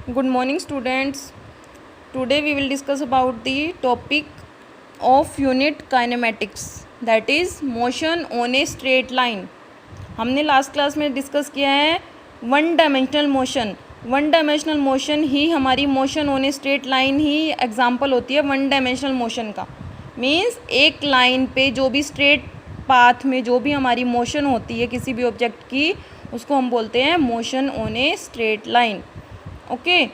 Good morning, students. Today we will discuss about the topic of unit kinematics, that is motion on a straight line. हमने last class में discuss किया है one dimensional motion. One dimensional motion ही हमारी motion on a straight line ही example होती है one dimensional motion का. मीन्स एक लाइन पे जो भी स्ट्रेट पाथ में जो भी हमारी मोशन होती है किसी भी ऑब्जेक्ट की, उसको हम बोलते हैं motion on a straight line. Okay,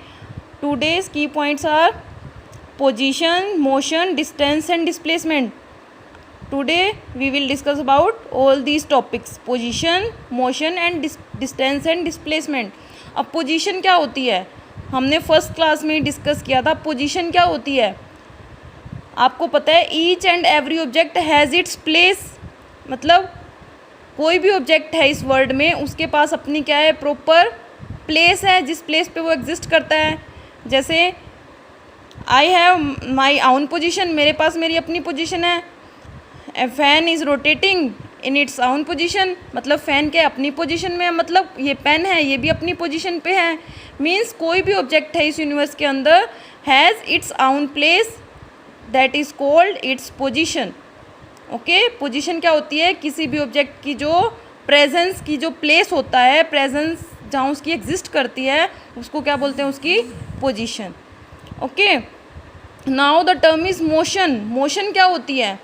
today's key points are position, motion, distance and displacement. Today we will discuss about all these topics: position, motion and distance and displacement. अब पोजीशन क्या होती है, हमने फर्स्ट क्लास में discuss किया था. Position क्या होती है आपको पता है. Each and every object has its place. मतलब कोई भी ऑब्जेक्ट है इस वर्ल्ड में, उसके पास अपनी क्या है, प्रॉपर प्लेस है, जिस प्लेस पे वो एग्जिस्ट करता है. जैसे I have my own position, मेरे पास मेरी अपनी पोजीशन है. ए fan is rotating in its own position, मतलब फ़ैन के अपनी पोजीशन में है. मतलब ये पेन है, ये भी अपनी पोजीशन पे है. मीन्स कोई भी ऑब्जेक्ट है इस यूनिवर्स के अंदर has its own place, that is called its position. Okay, position क्या होती है, किसी भी ऑब्जेक्ट की जो प्रेजेंस की जो प्लेस होता है, प्रेजेंस जहाँ उसकी एग्जिस्ट करती है, उसको क्या बोलते हैं, उसकी position. Okay, now the term is motion. Motion क्या होती है,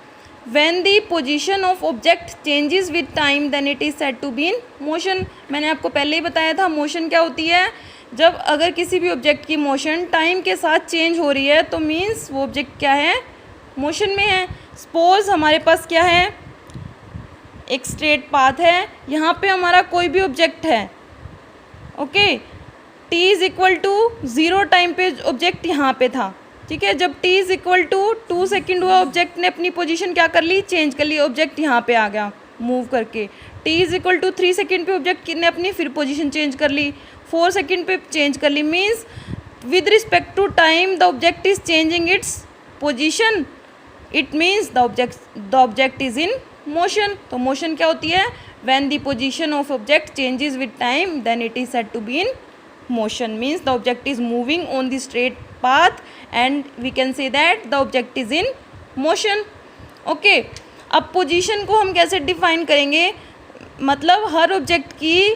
when the position of object changes with time then it is said to be in motion. मैंने आपको पहले ही बताया था मोशन क्या होती है. जब अगर किसी भी ऑब्जेक्ट की मोशन टाइम के साथ चेंज हो रही है तो मीन्स वो ऑब्जेक्ट क्या है, मोशन में है. सपोज हमारे पास क्या है, एक स्ट्रेट पाथ है, यहाँ पे हमारा कोई भी ऑब्जेक्ट है. Okay, t is equal to 0 time पे ऑब्जेक्ट यहाँ पे था. ठीक है, जब t is equal to 2 second हुआ, ऑब्जेक्ट ने अपनी पोजीशन क्या कर ली, चेंज कर ली. ऑब्जेक्ट यहाँ पे आ गया मूव करके. t is equal to 3 second पे ऑब्जेक्ट ने अपनी फिर पोजीशन चेंज कर ली. 4 सेकेंड पे चेंज कर ली. Means with respect to time the object is changing its position. It means the object is in motion. तो मोशन क्या होती है, when the position of object changes with time then it is said to be in motion. Means the object is moving on the straight path and we can say that the object is in motion. Okay, अब position को हम कैसे define करेंगे, मतलब हर object की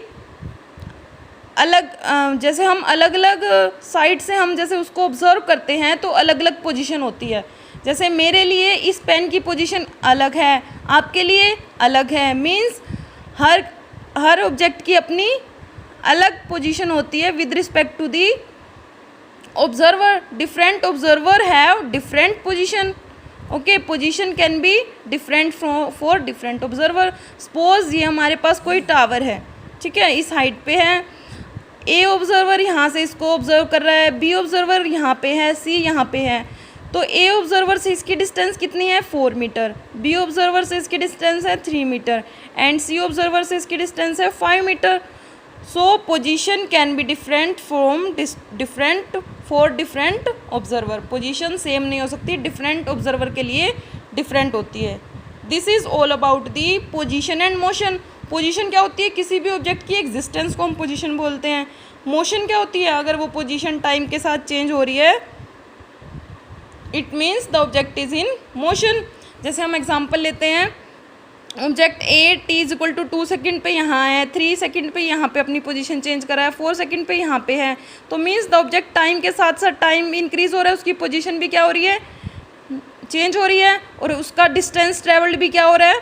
अलग, जैसे हम अलग अलग साइड से हम जैसे उसको ऑब्जर्व करते हैं तो अलग अलग पोजीशन होती है. जैसे मेरे लिए इस पेन की पोजीशन अलग है, आपके लिए अलग है. मीन्स हर ऑब्जेक्ट की अपनी अलग पोजीशन होती है with respect to the observer. Different observer have different position. Okay, position can be different for different observer. Suppose ये हमारे पास कोई टावर है, ठीक है, इस हाइट पे है. ए ऑब्जर्वर यहाँ से इसको ऑब्जर्व कर रहा है, बी ऑब्जर्वर यहाँ पे है, सी यहाँ पे है. तो ए ऑब्जर्वर से इसकी डिस्टेंस कितनी है, 4 मीटर. बी ऑब्जर्वर से इसकी डिस्टेंस है 3 मीटर एंड सी ऑब्जर्वर से इसकी डिस्टेंस है 5 metre. So position can be different for different observer. Position same नहीं हो सकती, डिफरेंट ऑब्जर्वर के लिए डिफरेंट होती है. This is all about the position and motion. Position क्या होती है, किसी भी ऑब्जेक्ट की एग्जिस्टेंस को हम पोजीशन बोलते हैं. मोशन क्या होती है, अगर वो पोजीशन टाइम के साथ चेंज हो रही है, it means the object is in motion. जैसे हम एग्जांपल लेते हैं, object a t is equal to 2 second पे यहाँ है, 3 सेकेंड पे यहाँ पे अपनी पोजीशन चेंज करा है, 4 सेकेंड पे यहाँ पे है. तो मीन्स द ऑब्जेक्ट टाइम के साथ साथ टाइम इंक्रीज हो रहा है, उसकी पोजीशन भी क्या हो रही है, चेंज हो रही है, और उसका डिस्टेंस ट्रेवल्ड भी क्या हो रहा है,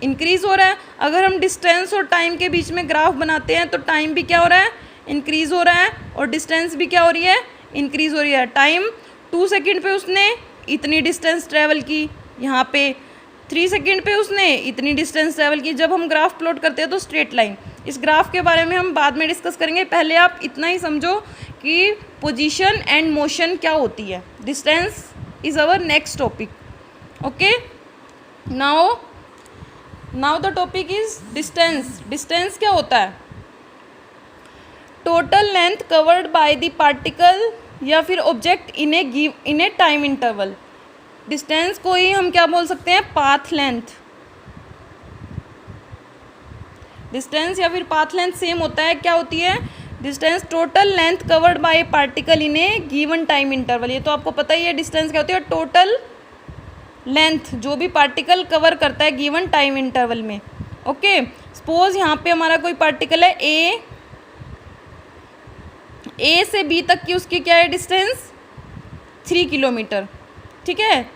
इंक्रीज़ हो रहा है. अगर हम डिस्टेंस और टाइम के बीच में ग्राफ बनाते हैं तो टाइम भी क्या हो रहा है, इंक्रीज़ हो रहा है, और डिस्टेंस भी क्या हो रही है, इंक्रीज़ हो रही है. टाइम 2 सेकेंड पे उसने इतनी डिस्टेंस ट्रैवल की, यहाँ पे 3 सेकेंड पे उसने इतनी डिस्टेंस ट्रैवल की. जब हम ग्राफ प्लॉट करते हैं तो स्ट्रेट लाइन, इस ग्राफ के बारे में हम बाद में डिस्कस करेंगे. पहले आप इतना ही समझो कि पोजीशन एंड मोशन क्या होती है. Distance is our next topic. Okay, now the topic is distance. Distance क्या होता है, total length covered by the particle या फिर object in A time interval. Distance को ही हम क्या बोल सकते हैं, पाथ लेंथ. डिस्टेंस या फिर पाथ लेंथ सेम होता है, क्या होती है, distance total length covered by A particle in A given time interval. ये तो आपको पता ही है डिस्टेंस क्या होती है, टोटल लेंथ जो भी पार्टिकल कवर करता है गिवन टाइम इंटरवल में। ओके, सपोज यहाँ पे हमारा कोई पार्टिकल है ए से बी तक की उसकी क्या है डिस्टेंस 3 किलोमीटर, ठीक है,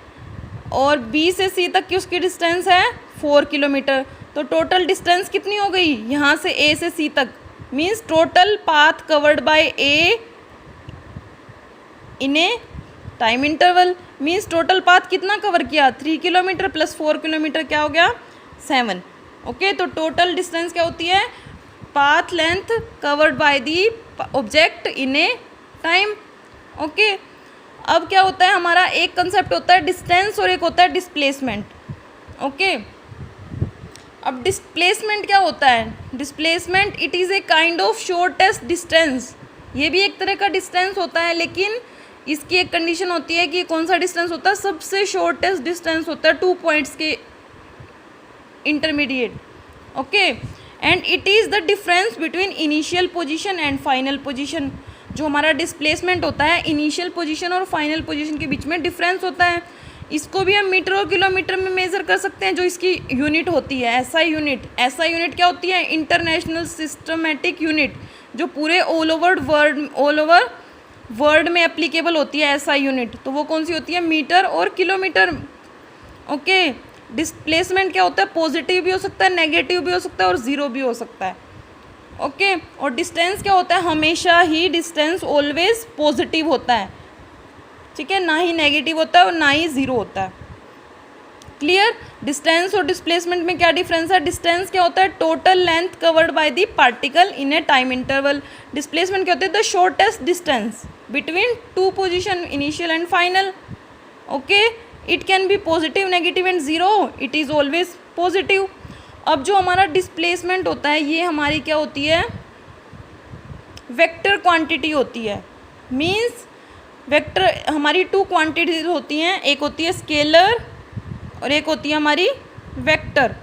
और बी से सी तक की उसकी डिस्टेंस है 4 किलोमीटर। तो टोटल डिस्टेंस कितनी हो गई यहाँ से ए से सी तक, means total path covered by A in A time interval, means total path कितना कवर किया 3 किलोमीटर प्लस 4 किलोमीटर क्या हो गया 7। ओके, तो टोटल डिस्टेंस क्या होती है, path length covered by the object in A time. Okay, अब क्या होता है हमारा, एक कंसेप्ट होता है डिस्टेंस और एक होता है डिस्प्लेसमेंट। ओके, अब डिस्प्लेसमेंट क्या होता है, displacement it is a kind of shortest distance. ये भी एक तरह का डिस्टेंस होता है, लेकिन इसकी एक कंडीशन होती है कि कौन सा डिस्टेंस होता है, सबसे शॉर्टेस्ट डिस्टेंस होता है 2 पॉइंट्स के intermediate. Okay, and it is the difference between initial position and final position. जो हमारा डिस्प्लेसमेंट होता है इनिशियल पोजीशन और फाइनल पोजीशन के बीच में डिफरेंस होता है। इसको भी हम मीटर और किलोमीटर में मेज़र कर सकते हैं, जो इसकी यूनिट होती है एसआई यूनिट। एसआई यूनिट क्या होती है, इंटरनेशनल सिस्टमेटिक यूनिट, जो पूरे ऑल ओवर वर्ल्ड में एप्लीकेबल होती है एसआई यूनिट। तो वो कौन सी होती है, मीटर और किलोमीटर। ओके, डिस्प्लेसमेंट क्या होता है, पॉजिटिव भी हो सकता है, नेगेटिव भी हो सकता है और ज़ीरो भी हो सकता है। ओके, और डिस्टेंस क्या होता है, हमेशा ही डिस्टेंस ऑलवेज पॉजिटिव होता है, ठीक है, ना ही नेगेटिव होता है और ना ही ज़ीरो होता है। क्लियर। डिस्टेंस और डिस्प्लेसमेंट में क्या डिफरेंस है, डिस्टेंस क्या होता है, total length covered by the particle in A time interval. Displacement क्या होता है, the shortest distance between 2 position initial and final. Okay, it can be positive, negative and zero, it is always positive. अब जो हमारा displacement होता है ये हमारी क्या होती है, वेक्टर क्वांटिटी होती है। मींस वेक्टर हमारी 2 क्वांटिटीज होती हैं, एक होती है स्केलर और एक होती है हमारी वेक्टर।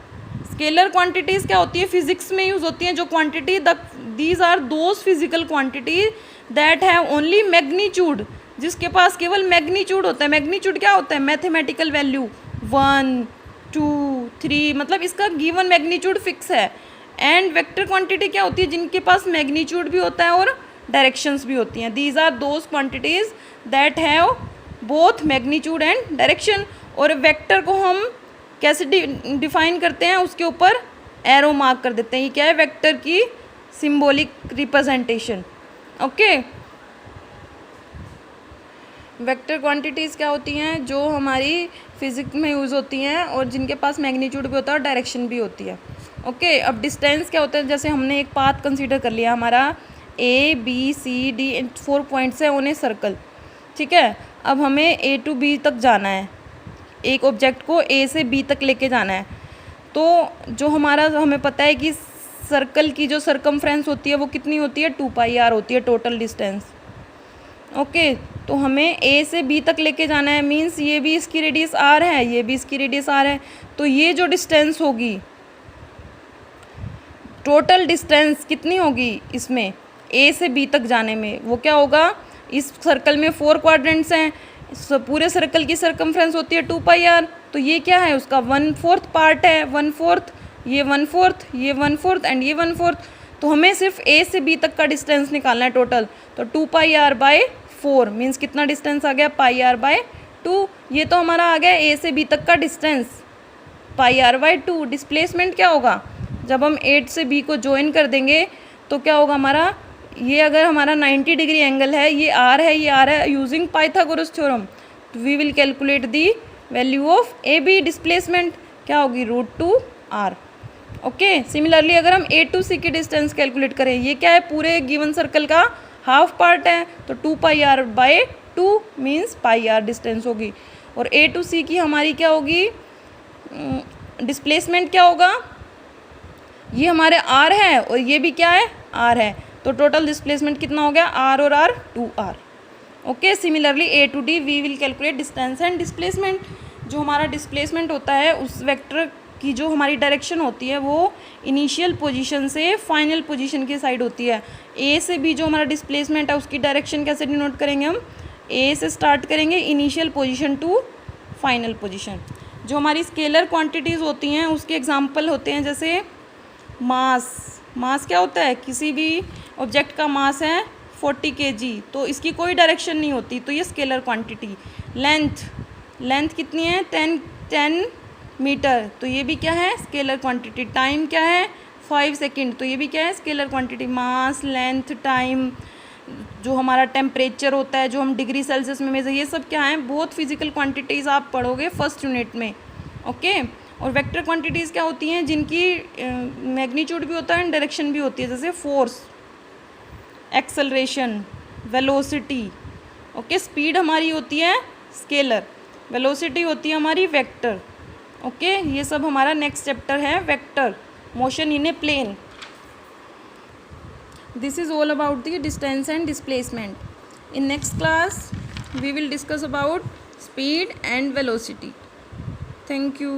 स्केलर क्वांटिटीज़ क्या होती है, फिजिक्स में यूज़ होती हैं जो quantity, these are those physical quantity that have only magnitude, जिसके पास केवल मैग्नीट्यूड होता है। मैग्नीट्यूड क्या होता है, मैथमेटिकल वैल्यू 1 2 3, मतलब इसका गिवन मैग्नीट्यूड फिक्स है। एंड वेक्टर क्वांटिटी क्या होती है, जिनके पास मैग्नीट्यूड भी होता है और डायरेक्शंस भी होती हैं। These are those quantities that have both magnitude and direction. और वेक्टर को हम कैसे डिफाइन करते हैं, उसके ऊपर एरो मार्क कर देते हैं। ये क्या है, वेक्टर की symbolic representation. Okay, vector quantities क्या होती हैं, जो हमारी फिजिक्स में यूज़ होती हैं और जिनके पास मैग्नीट्यूड भी होता है और डायरेक्शन भी होती है। ओके, अब डिस्टेंस क्या होता है, जैसे हमने एक पाथ कंसीडर कर लिया, हमारा A B C D 4 points है ऑन ए सर्कल, ठीक है। अब हमें A to B तक जाना है, एक ऑब्जेक्ट को A से B तक लेके जाना है। तो जो हमारा हमें पता है कि सर्कल की जो सर्कमफ्रेंस होती है वो कितनी होती है, 2πr होती है टोटल डिस्टेंस। ओके, तो हमें A से B तक लेके जाना है, मीन्स ये भी इसकी रेडियस R है, ये भी इसकी रेडियस R है। तो ये जो डिस्टेंस होगी, टोटल डिस्टेंस कितनी होगी इसमें A से B तक जाने में, वो क्या होगा, इस सर्कल में 4 क्वाड्रेंट्स हैं, पूरे सर्कल की सर्कमफ्रेंस होती है 2πr। तो ये क्या है, उसका 1/4 पार्ट है, 1/4, ये 1/4, ये 1/4 एंड ये 1/4। तो हमें सिर्फ A से B तक का डिस्टेंस निकालना है टोटल। तो 2πr/4 मीन्स कितना डिस्टेंस आ गया, πr/2। ये तो हमारा आ गया A से B तक का डिस्टेंस, πr/2। डिस्प्लेसमेंट क्या होगा, जब हम 8 से B को ज्वाइन कर देंगे तो क्या होगा हमारा, ये अगर हमारा 90 डिग्री एंगल है, ये R है, ये R है, यूजिंग पाइथागोरस थ्योरम, तो we will calculate the value of AB। Displacement क्या होगी, √2r। ओके, सिमिलरली अगर हम A to C की डिस्टेंस कैलकुलेट करें, ये क्या है, पूरे गिवन सर्कल का हाफ पार्ट है, तो 2πr/2 मीन्स πr डिस्टेंस होगी। और A to C की हमारी क्या होगी, डिस्प्लेसमेंट क्या होगा, ये हमारे R है और ये भी क्या है, R है। तो टोटल डिस्प्लेसमेंट कितना हो गया, R और R 2r। Okay, similarly A to D we will calculate distance and displacement. जो हमारा डिस्प्लेसमेंट होता है उस वेक्टर की जो हमारी डायरेक्शन होती है वो इनिशियल पोजीशन से फाइनल पोजीशन की साइड होती है। ए से बी जो हमारा डिस्प्लेसमेंट है उसकी डायरेक्शन कैसे डिनोट करेंगे हम, ए से स्टार्ट करेंगे initial position to final position. जो हमारी स्केलर क्वांटिटीज़ होती हैं उसके एग्जांपल होते हैं जैसे मास क्या होता है, किसी भी ऑब्जेक्ट का मास है 40 kg, तो इसकी कोई डायरेक्शन नहीं होती, तो ये स्केलर क्वांटिटी। लेंथ कितनी है 10 मीटर, तो ये भी क्या है स्केलर क्वांटिटी। टाइम क्या है 5 सेकेंड, तो ये भी क्या है स्केलर क्वांटिटी। मास, लेंथ, टाइम, जो हमारा टेम्परेचर होता है जो हम डिग्री सेल्सियस में मेजर, ये सब क्या है बहुत फिजिकल क्वांटिटीज़ आप पढ़ोगे फर्स्ट यूनिट में। ओके, और वेक्टर क्वांटिटीज़ क्या होती हैं जिनकी मैग्नीट्यूड भी होता है एंड डायरेक्शन भी होती है, जैसे force, acceleration, velocity. Okay, speed हमारी होती है स्केलर, वेलोसिटी होती है हमारी वेक्टर। ओके, ये सब हमारा नेक्स्ट चैप्टर है vector, motion in a plane. This is all about the distance and displacement. In next class, we will discuss about speed and velocity. Thank you.